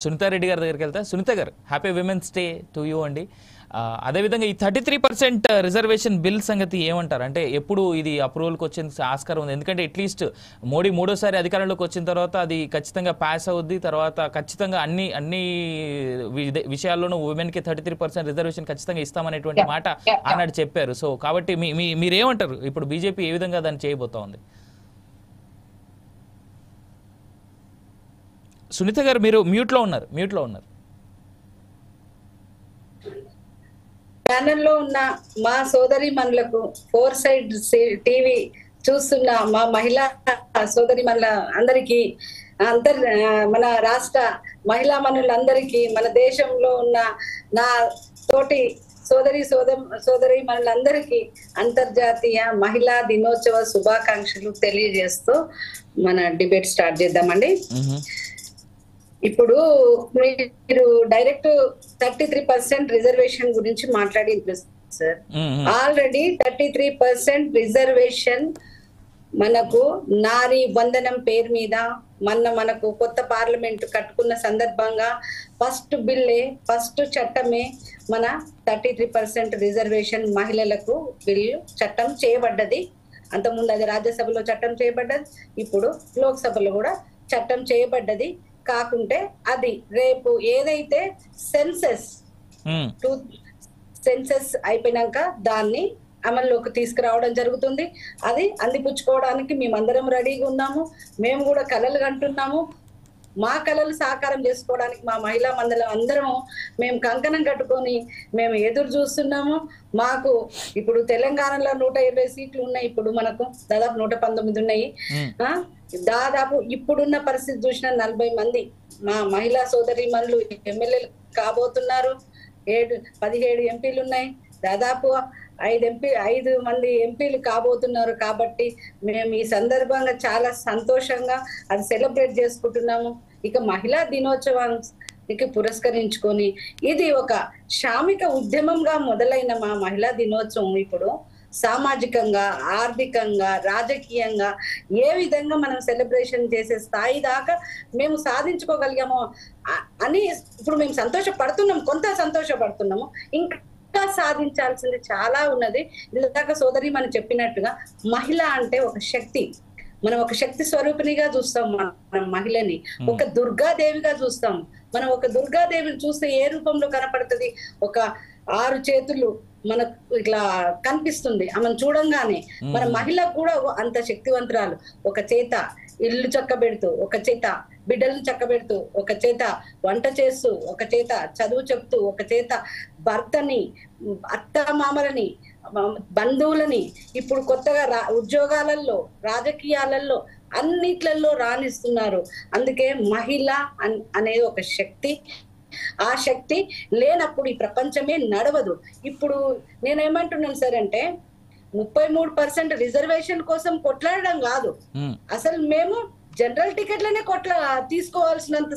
సునీతా రెడ్డి గారి దగ్గరికి వెళ్తా. సునీత గారు, happy women's day to you అండి. అదేవిధంగా ఈ 33% రిజర్వేషన్ బిల్ సంగతి ఏమంటారు? అంటే ఎప్పుడు ఇది అప్రూవల్కి వచ్చిన ఆస్కారం ఉంది? ఎందుకంటే అట్లీస్ట్ మోడీ మూడోసారి అధికారంలోకి వచ్చిన తర్వాత అది ఖచ్చితంగా పాస్ అవుద్ది. తర్వాత ఖచ్చితంగా అన్ని విషయాల్లోనూ ఉమెన్కి 33% రిజర్వేషన్ ఖచ్చితంగా ఇస్తామనేటువంటి మాట ఆనాడు చెప్పారు. సో కాబట్టి మీరేమంటారు? ఇప్పుడు బీజేపీ ఏ విధంగా దాన్ని చేయబోతా ఉంది? సునీత గారు, మీరు మ్యూట్లో ఉన్నారు. ప్యానెల్లో ఉన్న మా సోదరి మనులకు, ఫోర్ సైడ్ టీవీ చూస్తున్న మా మహిళా సోదరి మనుల అందరికీ, మన రాష్ట్ర మహిళా మనులందరికీ, మన దేశంలో ఉన్న నా తోటి సోదరి మనులందరికీ అంతర్జాతీయ మహిళా దినోత్సవ శుభాకాంక్షలు తెలియజేస్తూ మన డిబేట్ స్టార్ట్ చేద్దామండి. ఇప్పుడు మీరు డైరెక్ట్ 33% రిజర్వేషన్ గురించి మాట్లాడింది సార్. ఆల్రెడీ 33% రిజర్వేషన్ మనకు నారీ వందనం పేరు మీద మనకు కొత్త పార్లమెంట్ కట్టుకున్న సందర్భంగా ఫస్ట్ చట్టమే మన 33% రిజర్వేషన్ మహిళలకు బిల్లు చట్టం చేయబడ్డది. అంతకుముందు అది రాజ్యసభలో చట్టం చేయబడ్డది, ఇప్పుడు లోక్సభలో కూడా చట్టం చేయబడ్డది. కాకుంటే అది రేపు ఏదైతే సెన్సెస్ అయిపోయినాక దాన్ని అమల్లోకి తీసుకురావడం జరుగుతుంది. అది అందిపుచ్చుకోవడానికి మేమందరం రెడీగా ఉన్నాము. మేము కూడా కలలు కంటున్నాము. మా కళలు సాకారం చేసుకోవడానికి మా మహిళా మండలం అందరము మేము కంకణం కట్టుకొని మేము ఎదురు చూస్తున్నాము. మాకు ఇప్పుడు తెలంగాణలో 120 సీట్లు ఉన్నాయి. ఇప్పుడు మనకు దాదాపు 119 ఉన్నాయి. దాదాపు ఇప్పుడున్న పరిస్థితి చూసిన 40 మంది మా మహిళా సోదరి మనులు ఎమ్మెల్యేలు కాబోతున్నారు. 17 ఎంపీలు ఉన్నాయి. దాదాపు 5 మంది ఎంపీలు కాబోతున్నారు. కాబట్టి మేము ఈ సందర్భంగా చాలా సంతోషంగా అది సెలబ్రేట్ చేసుకుంటున్నాము. ఇక మహిళా దినోత్సవానికి పురస్కరించుకొని ఇది ఒక శ్రామిక ఉద్యమంగా మొదలైన మా మహిళా దినోత్సవం ఇప్పుడు సామాజికంగా, ఆర్థికంగా, రాజకీయంగా ఏ విధంగా మనం సెలబ్రేషన్ చేసే స్థాయి దాకా మేము సాధించుకోగలిగామో అని ఇప్పుడు మేము సంతోషపడుతున్నాము. కొంత సంతోషపడుతున్నాము. ఇంకా సాధించాల్సింది చాలా ఉన్నది. ఇందాక సోదరి మనం చెప్పినట్టుగా మహిళ అంటే ఒక శక్తి. మనం ఒక శక్తి స్వరూపిణిగా చూస్తాం. మనం మహిళని ఒక దుర్గాదేవిగా చూస్తాం. మనం ఒక దుర్గాదేవిని చూస్తే ఏ రూపంలో కనపడుతుంది? ఒక 6 చేతులు మనకు ఇట్లా కనిపిస్తుంది. ఆమెను చూడంగానే మన మహిళకు కూడా అంత శక్తివంతురాలు. ఒక చేత ఇల్లు చక్కబెడుతూ, ఒక చేత బిడ్డలను చక్కబెడుతూ, ఒక చేత వంట చేస్తూ, ఒక చేత చదువు చెప్తూ, ఒక చేత భర్తని, అత్త మామలని, బంధువులని ఇప్పుడు కొత్తగా ఉద్యోగాలలో, రాజకీయాలలో అన్నిట్లలో రాణిస్తున్నారు. అందుకే మహిళ అనేది ఒక శక్తి. ఆ శక్తి లేనప్పుడు ఈ ప్రపంచమే నడవదు. ఇప్పుడు నేనేమంటున్నాను సార్ అంటే 33% రిజర్వేషన్ కోసం కొట్లాడడం కాదు. అసలు మేము జనరల్ టికెట్లనే తీసుకోవాల్సినంత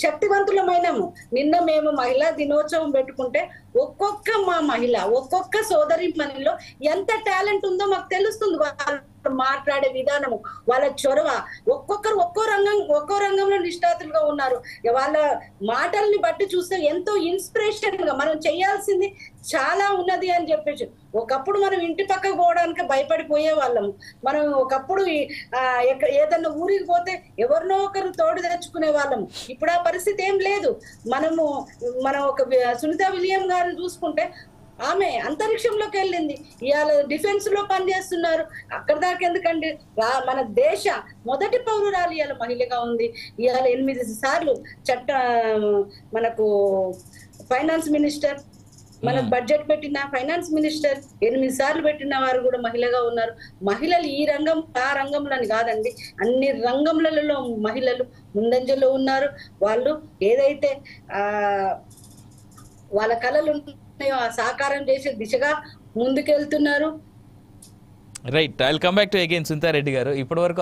శక్తివంతులమైనము. నిన్న మేము మహిళా దినోత్సవం పెట్టుకుంటే ఒక్కొక్క మా మహిళ, ఒక్కొక్క సోదరి మనలో ఎంత టాలెంట్ ఉందో మాకు తెలుస్తుంది. వాళ్ళు మాట్లాడే విధానము, వాళ్ళ చొరవ, ఒక్కొక్కరు ఒక్కో రంగంలో నిష్ణాతులుగా ఉన్నారు. వాళ్ళ మాటల్ని బట్టి చూస్తే ఎంతో ఇన్స్పిరేషన్ గా మనం చేయాల్సింది చాలా ఉన్నది అని చెప్పేసి. ఒకప్పుడు మనం ఇంటి పక్కకు పోవడానికి భయపడిపోయే వాళ్ళము. మనం ఒకప్పుడు ఏదన్నా ఊరికి పోతే ఎవరినో ఒకరు తోడు తెచ్చుకునే వాళ్ళము. ఇప్పుడు ఆ పరిస్థితి ఏం లేదు. మనం ఒక సునీతా విలియం గారిని చూసుకుంటే ఆమె అంతరిక్షంలోకి వెళ్ళింది. ఇవాళ డిఫెన్స్ లో పనిచేస్తున్నారు. అక్కడ దాకా ఎందుకండి, మన దేశ మొదటి పౌరురాలు ఇవాళ మహిళగా ఉంది. ఇవాళ 8 సార్లు మనకు ఫైనాన్స్ మినిస్టర్, మన బడ్జెట్ పెట్టిన ఫైనాన్స్ మినిస్టర్ 8 సార్లు పెట్టిన వారు కూడా మహిళగా ఉన్నారు. మహిళలు ఈ రంగం ఆ రంగంలోని కాదండి, అన్ని రంగంలలో మహిళలు ముందంజలో ఉన్నారు. వాళ్ళు ఏదైతే వాళ్ళ కళలు సాకారం చేసే దిశగా ముందుకెళ్తున్నారు. Right, I will come back to again Sunita Reddy garu. ఇప్పటి వరకు